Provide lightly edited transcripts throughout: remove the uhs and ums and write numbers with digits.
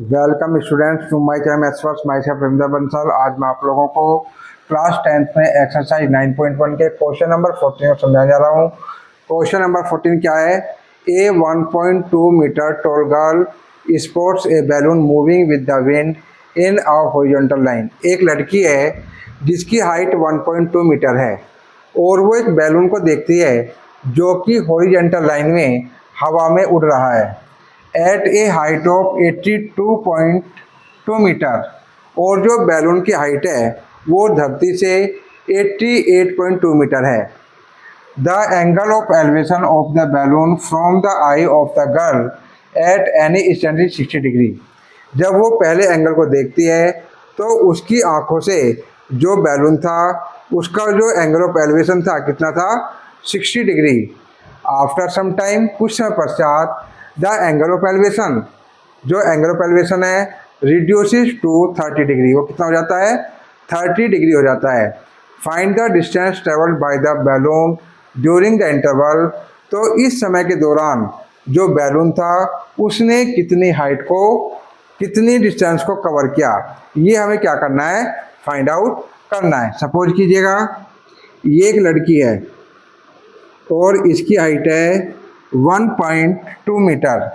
Welcome students to my channel maths myself Ravindra Bansal. आज मैं आप लोगों को क्लास 10th में एक्सरसाइज 9.1 के क्वेश्चन नंबर 14 को समझाने जा रहा हूँ। क्वेश्चन नंबर 14 क्या है? A 1.2 metre tall girl sports a balloon moving with the wind in a horizontal line. एक लड़की है जिसकी हाइट 1.2 मीटर है और वो एक बैलून को देखती है जो कि हॉरिजॉन्टल लाइन में हवा में उड़ रहा है at a height of 82.2 metre. और जो बैलून की हाइट है वो धरती से 88.2 मीटर है। The angle of elevation of the balloon from the I of the girl at any instant 60 degree. जब वो पहले एंगल को देखती है तो उसकी आंखों से जो बैलून था उसका जो एंगल ऑफ एलिवेशन था कितना था? 60 डिग्री। आफ्टर सम टाइम, कुछ समय पश्चात, द एंगल ऑफ एलिवेशन, जो एंगल ऑफ एलिवेशन है रिड्यूसेस टू 30 डिग्री। वो कितना हो जाता है? 30 डिग्री हो जाता है। Find the distance travelled by the balloon during the interval. तो इस समय के दौरान जो बैलून था उसने कितनी हाइट को, कितनी डिस्टेंस को कवर किया, ये हमें क्या करना है? फाइंड आउट करना है। सपोज कीजिएगा ये एक लड़की है और इसकी हाइट है 1.2 मीटर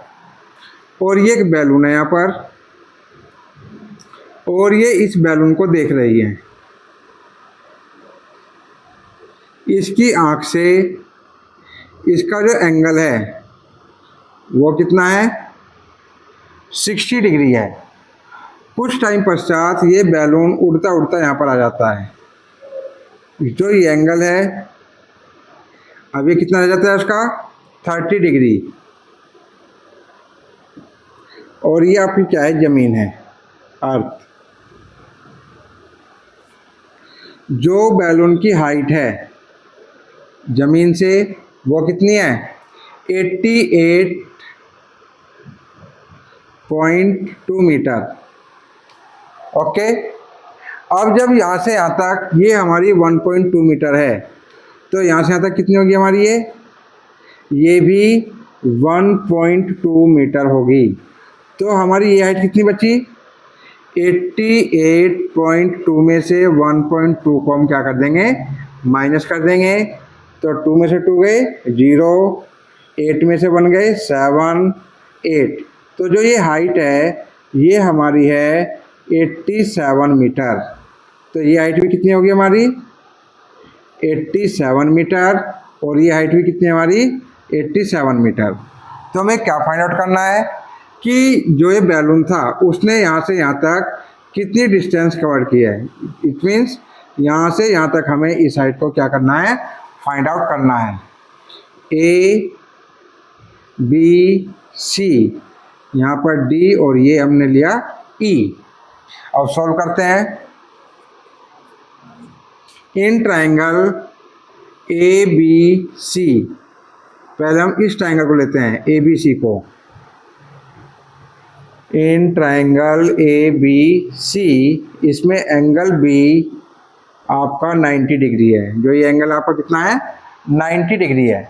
और ये एक बैलून है यहाँ पर और ये इस बैलून को देख रही है। इसकी आँख से इसका जो एंगल है वो कितना है? 60 डिग्री है। कुछ टाइम पश्चात ये बैलून उड़ता उड़ता यहाँ पर आ जाता है। जो ये एंगल है अब ये कितना रह जाता है उसका? 30 डिग्री। और ये आपकी क्या है? जमीन है, अर्थ। जो बैलून की हाइट है जमीन से वो कितनी है? 88.2 मीटर। ओके। अब जब यहाँ से यहाँ तक ये हमारी 1.2 मीटर है तो यहाँ से यहाँ तक कितनी होगी हमारी? ये भी 1.2 मीटर होगी। तो हमारी ये हाइट कितनी बची? 88.2 में से 1.2 को हम क्या कर देंगे? माइनस कर देंगे। तो 2 में से 2 गए 0, 8 में से 1 गए 7, 8। तो जो ये हाइट है ये हमारी है 87 मीटर। तो ये हाइट भी कितनी होगी हमारी? 87 मीटर। और ये हाइट भी कितनी है हमारी? 87 मीटर। तो हमें क्या फाइंड आउट करना है कि जो ये बैलून था उसने यहाँ से यहाँ तक कितनी डिस्टेंस कवर की है। इट मीन्स यहाँ से यहाँ तक हमें इस हाइट को क्या करना है? फाइंड आउट करना है। ए बी सी, यहाँ पर डी और ये हमने लिया ई। अब सॉल्व करते हैं। In triangle A B C, पहले हम इस ट्राइंगल को लेते हैं ए बी सी को। In triangle A B C, इसमें एंगल बी आपका 90 डिग्री है। जो ये एंगल आपका कितना है? 90 डिग्री है।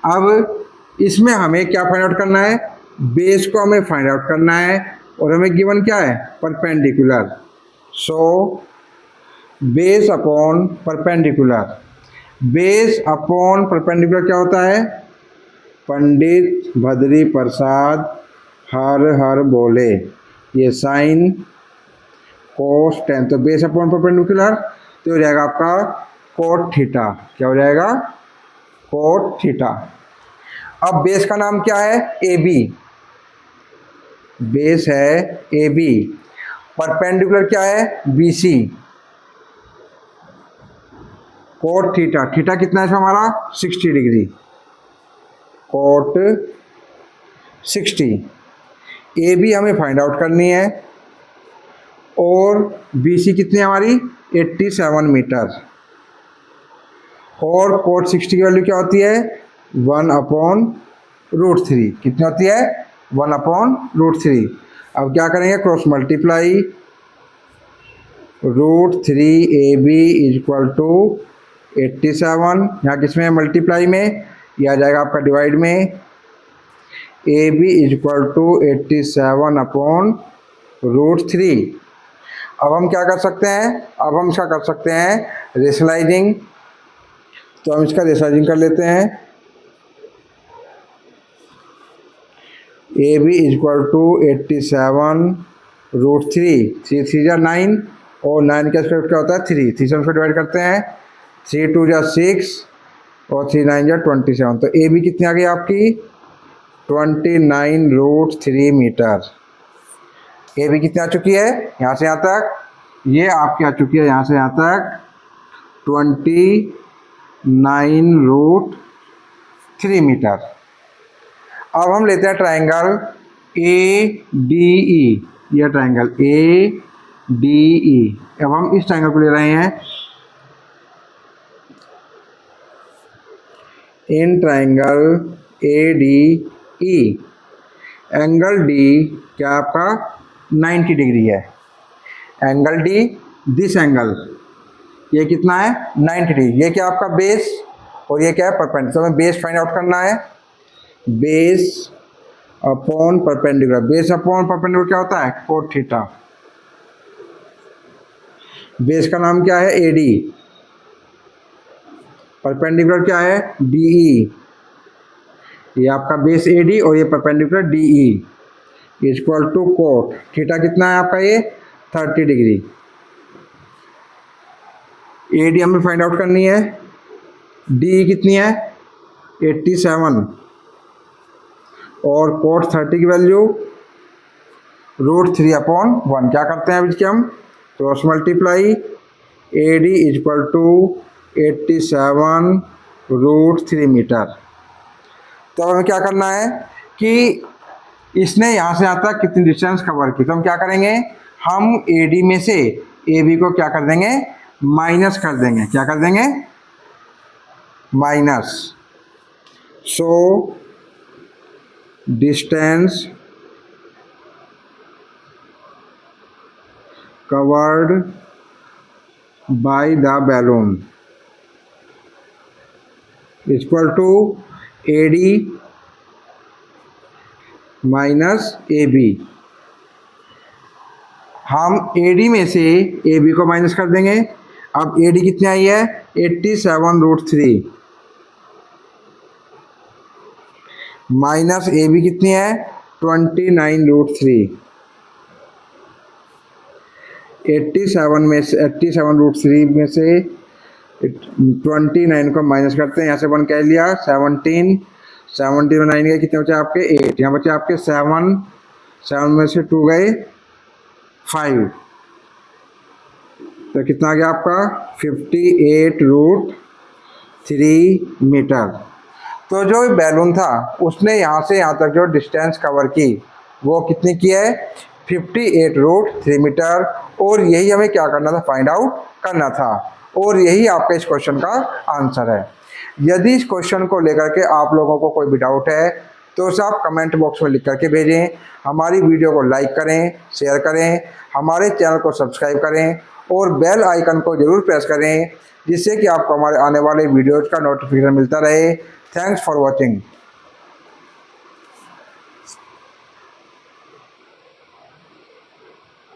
अब इसमें हमें क्या फाइंड आउट करना है? बेस को हमें फाइंड आउट करना है और हमें गिवन क्या है? Perpendicular. So base upon perpendicular. Base upon perpendicular क्या होता है? पंडित भद्री प्रसाद हर हर बोले, ये साइन कोस टेन। तो बेस अपॉन परपेंडिकुलर तो हो जाएगा आपका कोट थीटा। क्या हो जाएगा? Cot theta. अब बेस का नाम क्या है? A B. बेस है ए बी। परपेंडिकुलर क्या है? B C. Cot theta, theta कितना है इसमें हमारा? 60 डिग्री। कोट 60। ए बी हमें फाइंड आउट करनी है और बी सी कितनी है हमारी? 87 मीटर। और कोट 60 की वैल्यू क्या होती है? 1/√3। कितनी होती है? 1/√3। अब क्या करेंगे? Cross multiply. √3 A B equal to 87। यहाँ किसमें? मल्टीप्लाई में। यह आ जाएगा आपका डिवाइड में। A B is equal to 87/√3। अब हम क्या कर सकते हैं, अब हम क्या कर सकते हैं रेशनलाइजिंग। तो हम इसका रेशनलाइजिंग कर लेते हैं। ए बी इजक्वल टू 87/√3, 3 3 जा 9 और 9 का स्क्वायर क्या होता है 3, 3 से उसको डिवाइड करते हैं, 3 2 जा 6 और 3 9 जा 27। तो ए बी कितनी आ गई आपकी 29√3 मीटर। ए बी कितनी आ चुकी है यहाँ से यहाँ तक, ये आपकी आ चुकी है यहाँ से यहाँ तक 29√3 मीटर। अब हम लेते हैं ट्रायंगल ए डी ई, यह ट्रायंगल ए डी ई। अब हम इस ट्रायंगल को ले रहे हैं। In triangle A D E angle D क्या आपका 90 डिग्री है। एंगल डी दिस एंगल ये कितना है 90 डिग्री। ये क्या आपका बेस और ये क्या है परपेंडिकुलर। तो हमें बेस फाइंड आउट करना है। Base upon perpendicular, base upon perpendicular क्या होता है कोट थीटा। बेस का नाम क्या है ए डी, परपेंडिकुलर क्या है डी ई। ये आपका बेस ए डी और ये perpendicular D E equal to cot theta कितना है आपका ये 30 डिग्री। ए डी हमें फाइंड आउट करनी है। डी कितनी है 87 और कोट 30 की वैल्यू √3/1। क्या करते हैं अभी हम cross multiply A D equal to 87√3 metre. तो हमें क्या करना है कि इसने यहाँ से यहाँ तक कितनी डिस्टेंस कवर की। तो हम क्या करेंगे, हम ए डी में से ए बी को क्या कर देंगे माइनस कर देंगे। क्या कर देंगे minus. So distance covered by the balloon equal to A D minus A B. हम ए डी में से ए बी को माइनस कर देंगे। अब ए डी कितनी आई है 87√3 माइनस ए बी कितनी है 29√3। 87√3 में से 29 को माइनस करते हैं। यहाँ से 1 कह लिया 17 में 9 गए कितने बचे आपके 8। यहाँ बचे आपके 7 में से 2 गए 5। तो कितना आ गया आपका 58√3 मीटर। तो जो बैलून था उसने यहाँ से यहाँ तक जो डिस्टेंस कवर की वो कितनी की है 58√3 मीटर। और यही हमें क्या करना था फाइंड आउट करना था और यही आपके इस क्वेश्चन का आंसर है। यदि इस क्वेश्चन को लेकर के आप लोगों को कोई भी डाउट है तो उसे आप कमेंट बॉक्स में लिख करके भेजें। हमारी वीडियो को लाइक करें, शेयर करें, हमारे चैनल को सब्सक्राइब करें और बेल आइकन को ज़रूर प्रेस करें जिससे कि आपको हमारे आने वाले वीडियोज़ का नोटिफिकेशन मिलता रहे। Thanks for watching.